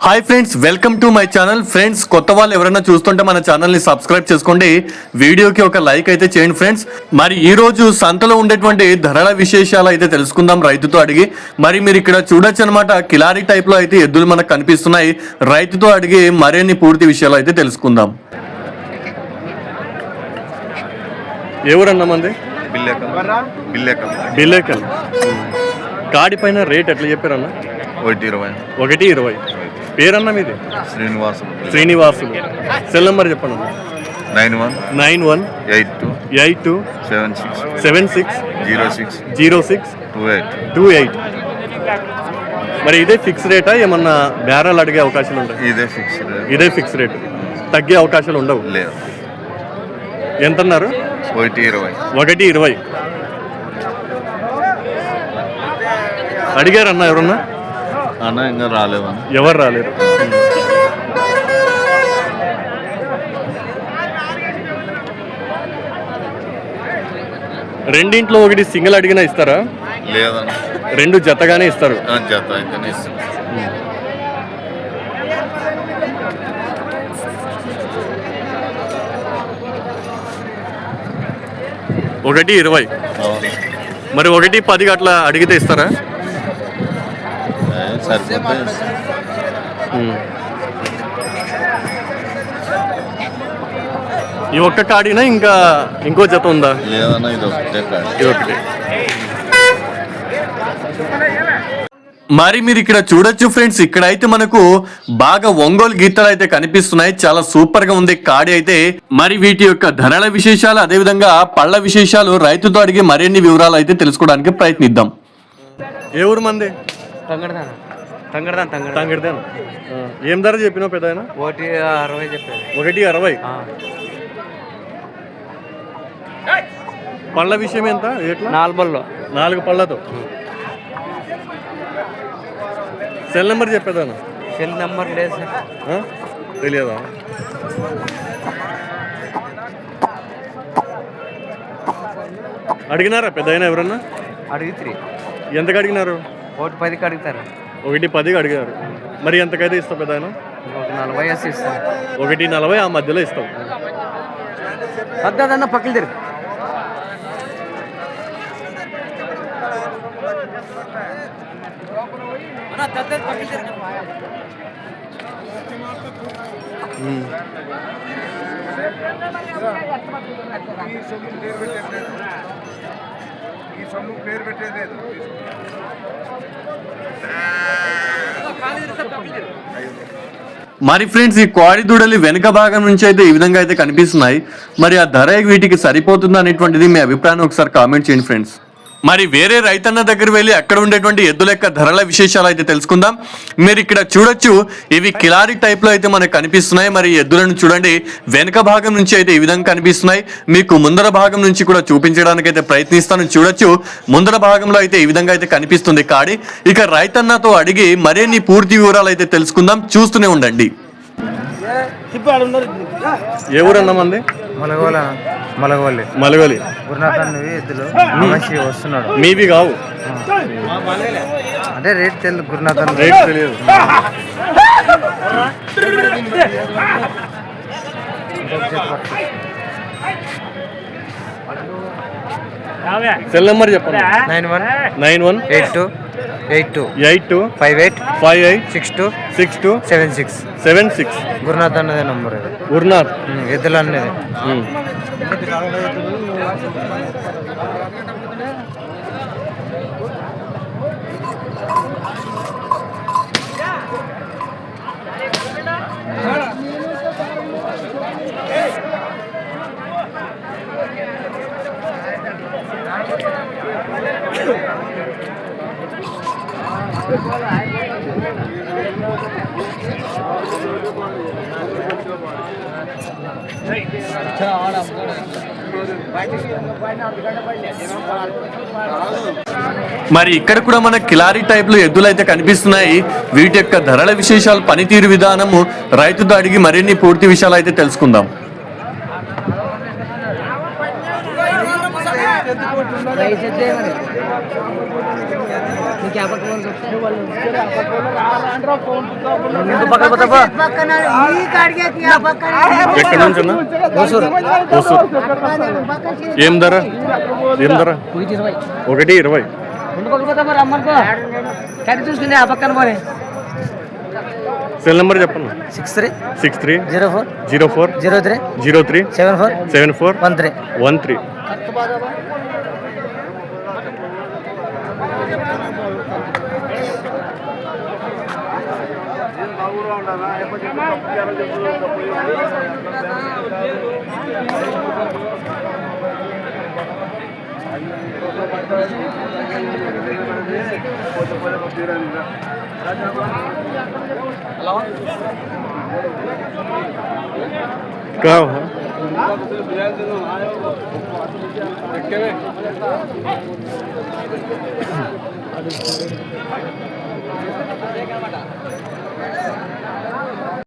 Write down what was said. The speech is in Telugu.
Hi friends, welcome to my channel. Friends, కొత్త వాళ్ళు ఎవరైనా చూస్తుంటే మన ఛానల్ని సబ్స్క్రైబ్ చేసుకోండి, వీడియోకి ఒక లైక్ అయితే చేయండి ఫ్రెండ్స్. మరి ఈ రోజు సంతలో ఉండేటువంటి ధరల విశేషాలు అయితే తెలుసుకుందాం రైతుతో అడిగి. మరి మీరు ఇక్కడ చూడొచ్చు అనమాట, కిలారీ టైప్లో అయితే ఎద్దులు మనకు కనిపిస్తున్నాయి. రైతుతో అడిగి మరిన్ని పూర్తి విషయాలు అయితే తెలుసుకుందాం. ఎవరన్నా మంది బిల్లేకల్ కాడి పైన రేట్ ఎట్లా చెప్పారన్నా? 120. పేరన్నా మీది? శ్రీనివాసులు. సెల్ నెంబర్ చెప్పండి. 918276060628. మరి ఇదే ఫిక్స్ రేటా, ఏమన్నా బేరాలు అడిగే అవకాశాలు ఉంటాయి? ఇదే ఫిక్స్ రేట్, తగ్గే అవకాశాలు ఉండవు? లేదు. ఎంత అన్నారు? 120. అడిగారన్నా ఎవరన్నా? అన్న ఇంకా రాలేవు. ఎవరు రాలేరు. రెండింట్లో ఒకటి సింగిల్ అడిగినా ఇస్తారా? లేదన్న, రెండు జతగానే ఇస్తారు. జత అయితేనే ఇస్తాం. ఒకటి 20. మరి 110 అట్లా అడిగితే ఇస్తారా? ఈ ఒక్క కాడినా ఇంకా ఇంకో జత ఉందా? లేదన్నా, ఇది ఒకటే. మరి మీరు ఇక్కడ చూడొచ్చు ఫ్రెండ్స్, ఇక్కడ అయితే మనకు బాగా ఒంగోలు గీతలు అయితే కనిపిస్తున్నాయి. చాలా సూపర్ గా ఉంది కాడి అయితే. మరి వీటి యొక్క ధరల విశేషాలు, అదే విధంగా పళ్ళ విశేషాలు రైతుతో అడిగి మరిన్ని వివరాలు అయితే తెలుసుకోవడానికి ప్రయత్నిద్దాం. ఏ ఊరు మంది? తంగడదాన్. ఏం ధర చెప్పినావు పెద్ద? 160 చెప్పాను. 160. పళ్ళ విషయం ఎంత? 4 పళ్ళతో. సెల్ నెంబర్ చెప్పేదాను? సెల్ నెంబర్ లేదు సార్. తెలియదా? అడిగినారా పెద్ద అయినా ఎవరన్నా? అడిగితే ఎంతకు అడిగినారు? 110కి అడుగుతారు. 110కి అడిగారు. మరి ఎంతకైతే ఇస్తావు పెద్ద అయినా? 140 ఇస్తాం. 140 ఆ మధ్యలో ఇస్తావు. అద్దదన్న పక్కన తిరుగు. మరి ఫ్రెండ్స్, ఈ కోడి దూడలు వెనుక భాగం నుంచి అయితే ఈ విధంగా అయితే కనిపిస్తున్నాయి. మరి ఆ ధర వీటికి సరిపోతుందా అనేటువంటిది మీ అభిప్రాయాన్ని ఒకసారి కామెంట్ చేయండి ఫ్రెండ్స్. మరి వేరే రైతన్న దగ్గర వెళ్ళి అక్కడ ఉండేటువంటి ఎద్దుల యొక్క ధరల విశేషాలు అయితే తెలుసుకుందాం. మీరు ఇక్కడ చూడొచ్చు, ఇవి కిలారీ టైప్ లో అయితే మనకు కనిపిస్తున్నాయి. మరి ఎద్దులను చూడండి, వెనుక భాగం నుంచి అయితే ఈ విధంగా కనిపిస్తున్నాయి. మీకు ముందర భాగం నుంచి కూడా చూపించడానికి అయితే ప్రయత్నిస్తాను. చూడొచ్చు, ముందర భాగంలో అయితే ఈ విధంగా అయితే కనిపిస్తుంది కాడి. ఇక రైతన్నతో అడిగి మరిన్ని పూర్తి వివరాలు అయితే తెలుసుకుందాం. చూస్తూనే ఉండండి. ఏ ఊరన్నా మంది? మలగోలి. వస్తున్నాడు. మీవి కావు? అదే రేట్ తెలియదు. గురునాథన్ రేట్ తెలియదు. సెల్ నెంబర్ చెప్పండి. 918282586276 గురునాథ్ అన్నదే నంబర్. గురునాథ్ ఎద్దులు అన్నది. మరి ఇక్కడ కూడా మన కిలారీ టైప్ లో ఎద్దులు అయితే కనిపిస్తున్నాయి. వీటి యొక్క ధరల విశేషాలు, పనితీరు విధానము రైతుతో అడిగి మరిన్ని పూర్తి విషయాలు అయితే తెలుసుకుందాం. ఎక్కడి నుంచి అన్న? హోసూరు. ఏం ధర? 1:20. చూసుకుని ఆ పక్కన పోనీ సెల్ నెంబర్ చెప్పండి. 63 63 04 04 03 03 74 74 13 13. क्या हुआ?